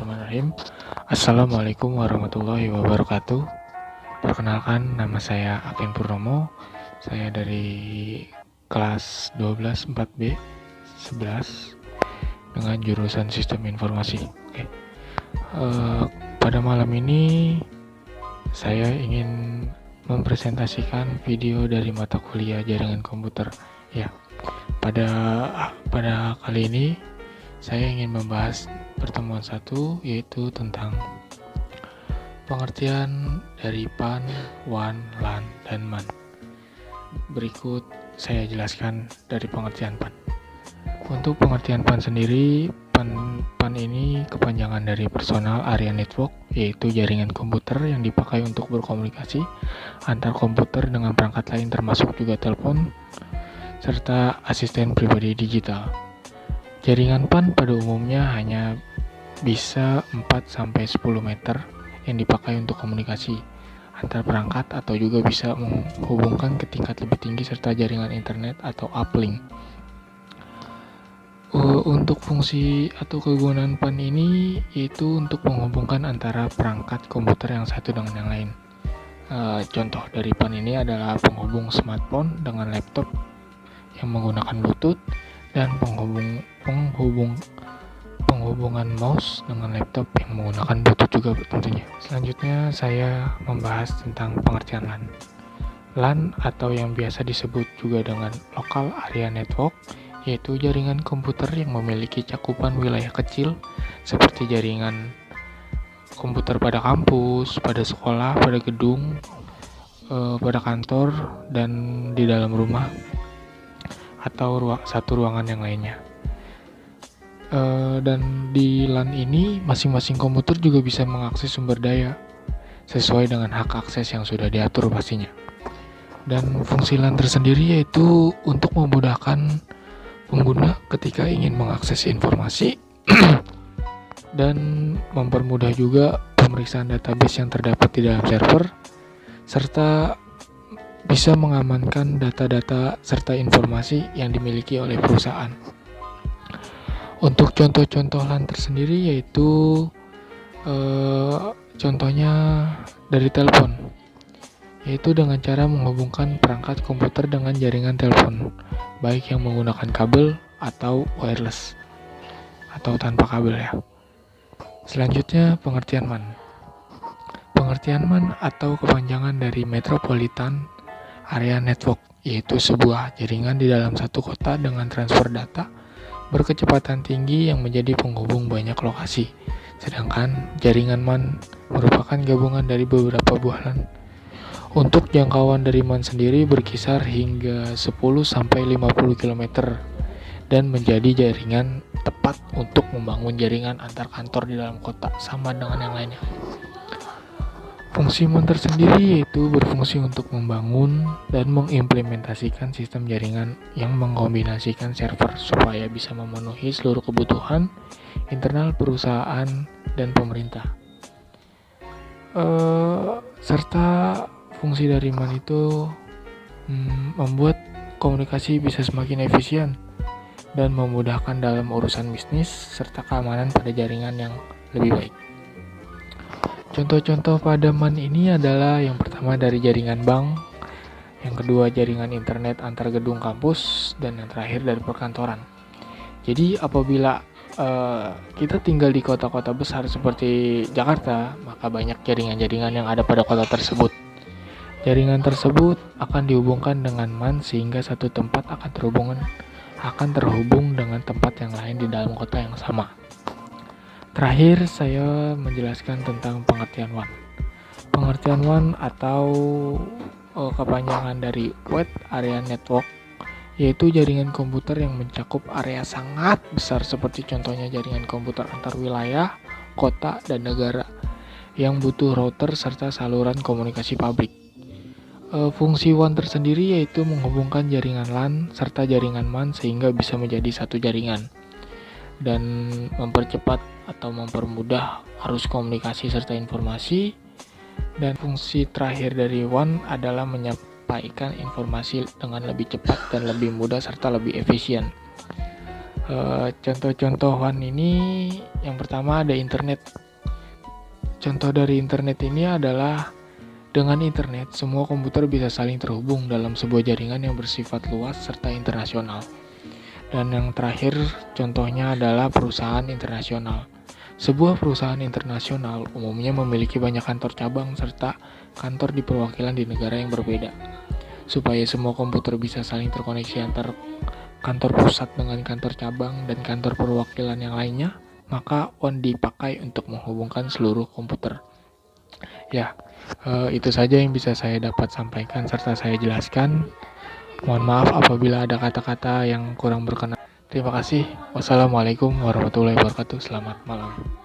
Bismillahirrahmanirrahim. Assalamualaikum warahmatullahi wabarakatuh. Perkenalkan, nama saya Akin Purnomo. Saya dari kelas 12 4B 11 dengan jurusan Sistem Informasi. Oke. Pada malam ini saya ingin mempresentasikan video dari mata kuliah Jaringan Komputer. Ya. Pada kali ini saya ingin membahas pertemuan 1, yaitu tentang pengertian dari PAN, WAN, LAN, dan MAN. Berikut saya jelaskan dari pengertian PAN. Untuk pengertian PAN sendiri, PAN ini kepanjangan dari Personal Area Network, yaitu jaringan komputer yang dipakai untuk berkomunikasi antar komputer dengan perangkat lain termasuk juga telepon, serta asisten pribadi digital. Jaringan PAN pada umumnya hanya bisa 4-10 meter yang dipakai untuk komunikasi antar perangkat atau juga bisa menghubungkan ke tingkat lebih tinggi serta jaringan internet atau uplink. Untuk fungsi atau kegunaan PAN ini yaitu untuk menghubungkan antara perangkat komputer yang satu dengan yang lain. Contoh dari PAN ini adalah penghubung smartphone dengan laptop yang menggunakan Bluetooth dan penghubungan mouse dengan laptop yang menggunakan Bluetooth juga tentunya. Selanjutnya saya membahas tentang pengertian LAN. LAN atau yang biasa disebut juga dengan Local Area Network, yaitu jaringan komputer yang memiliki cakupan wilayah kecil seperti jaringan komputer pada kampus, pada sekolah, pada gedung, pada kantor, dan di dalam rumah atau satu ruangan yang lainnya. Dan di LAN ini masing-masing komputer juga bisa mengakses sumber daya sesuai dengan hak akses yang sudah diatur pastinya. Dan fungsi LAN tersendiri yaitu untuk memudahkan pengguna ketika ingin mengakses informasi dan mempermudah juga pemeriksaan database yang terdapat di dalam server, serta bisa mengamankan data-data serta informasi yang dimiliki oleh perusahaan. Untuk contoh-contoh LAN tersendiri yaitu contohnya dari telepon, yaitu dengan cara menghubungkan perangkat komputer dengan jaringan telepon, baik yang menggunakan kabel atau wireless atau tanpa kabel ya. Selanjutnya pengertian MAN. Pengertian MAN atau kepanjangan dari Metropolitan Area Network, yaitu sebuah jaringan di dalam satu kota dengan transfer data berkecepatan tinggi yang menjadi penghubung banyak lokasi. Sedangkan jaringan MAN merupakan gabungan dari beberapa buah LAN. Untuk jangkauan dari MAN sendiri berkisar hingga 10-50 km dan menjadi jaringan tepat untuk membangun jaringan antar kantor di dalam kota sama dengan yang lainnya. Fungsi MAN tersendiri yaitu berfungsi untuk membangun dan mengimplementasikan sistem jaringan yang mengkombinasikan server supaya bisa memenuhi seluruh kebutuhan internal perusahaan dan pemerintah. Serta fungsi dari MAN itu membuat komunikasi bisa semakin efisien dan memudahkan dalam urusan bisnis serta keamanan pada jaringan yang lebih baik. Contoh-contoh pada MAN ini adalah yang pertama dari jaringan bank, yang kedua jaringan internet antar gedung kampus, dan yang terakhir dari perkantoran. Jadi apabila kita tinggal di kota-kota besar seperti Jakarta, maka banyak jaringan-jaringan yang ada pada kota tersebut. Jaringan tersebut akan dihubungkan dengan MAN sehingga satu tempat akan terhubung dengan tempat yang lain di dalam kota yang sama. Terakhir, saya menjelaskan tentang pengertian WAN. Pengertian WAN atau kepanjangan dari Wide Area Network, yaitu jaringan komputer yang mencakup area sangat besar seperti contohnya jaringan komputer antar wilayah, kota, dan negara yang butuh router serta saluran komunikasi pabrik. Fungsi WAN tersendiri yaitu menghubungkan jaringan LAN serta jaringan MAN sehingga bisa menjadi satu jaringan dan mempercepat atau mempermudah arus komunikasi serta informasi. Dan fungsi terakhir dari WAN adalah menyampaikan informasi dengan lebih cepat dan lebih mudah serta lebih efisien. Contoh-contohan ini yang pertama ada internet. Contoh dari internet ini adalah dengan internet, semua komputer bisa saling terhubung dalam sebuah jaringan yang bersifat luas serta internasional. Dan yang terakhir, contohnya adalah perusahaan internasional. Sebuah perusahaan internasional umumnya memiliki banyak kantor cabang serta kantor di perwakilan di negara yang berbeda. Supaya semua komputer bisa saling terkoneksi antar kantor pusat dengan kantor cabang dan kantor perwakilan yang lainnya, maka WAN dipakai untuk menghubungkan seluruh komputer. Ya, itu saja yang bisa saya dapat sampaikan serta saya jelaskan. Mohon maaf apabila ada kata-kata yang kurang berkenan. Terima kasih. Wassalamualaikum warahmatullahi wabarakatuh. Selamat malam.